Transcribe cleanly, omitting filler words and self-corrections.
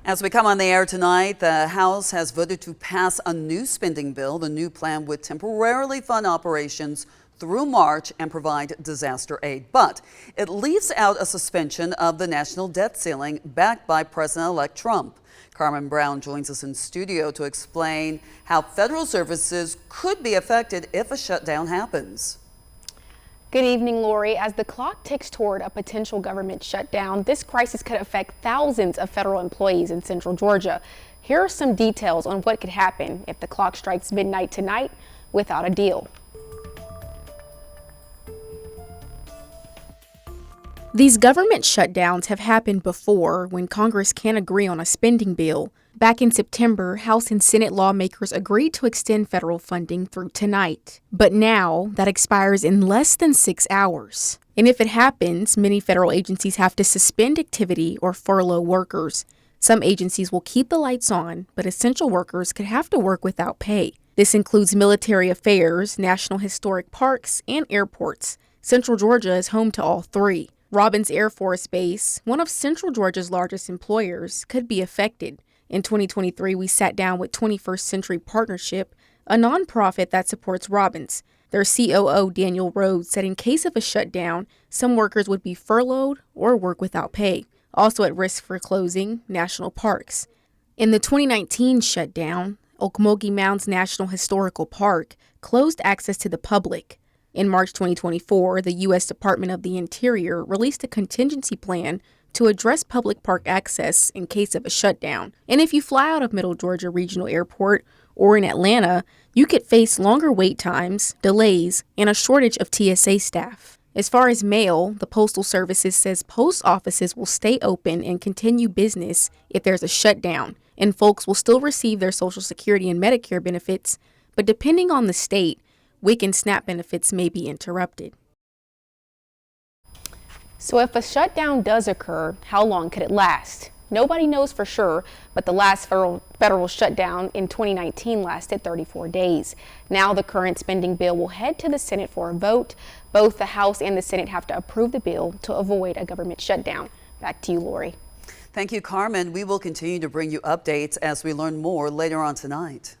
As we come on the air tonight, the House has voted to pass a new spending bill. The new plan would temporarily fund operations through March and provide disaster aid. But it leaves out a suspension of the national debt ceiling backed by President-elect Trump. Carmen Brown joins us in studio to explain how federal services could be affected if a shutdown happens. Good evening, Lori. As the clock ticks toward a potential government shutdown, this crisis could affect thousands of federal employees in central Georgia. Here are some details on what could happen if the clock strikes midnight tonight without a deal. These government shutdowns have happened before when Congress can't agree on a spending bill. Back in September, House and Senate lawmakers agreed to extend federal funding through tonight. But now, that expires in less than 6 hours. And if it happens, many federal agencies have to suspend activity or furlough workers. Some agencies will keep the lights on, but essential workers could have to work without pay. This includes military affairs, national historic parks, and airports. Central Georgia is home to all three. Robins Air Force Base, one of Central Georgia's largest employers, could be affected. In 2023, we sat down with 21st Century Partnership, a nonprofit that supports Robins. Their COO, Daniel Rhodes, said in case of a shutdown, some workers would be furloughed or work without pay. Also at risk for closing, national parks. In the 2019 shutdown, Okmulgee Mounds National Historical Park closed access to the public. In March 2024, the U.S. Department of the Interior released a contingency plan to address public park access in case of a shutdown. And if you fly out of Middle Georgia Regional Airport or in Atlanta, you could face longer wait times, delays, and a shortage of TSA staff. As far as mail, the Postal Services says post offices will stay open and continue business if there's a shutdown, and folks will still receive their Social Security and Medicare benefits, but depending on the state, WIC and SNAP benefits may be interrupted. So if a shutdown does occur, how long could it last? Nobody knows for sure, but the last federal shutdown in 2019 lasted 34 days. Now the current spending bill will head to the Senate for a vote. Both the House and the Senate have to approve the bill to avoid a government shutdown. Back to you, Lori. Thank you, Carmen. We will continue to bring you updates as we learn more later on tonight.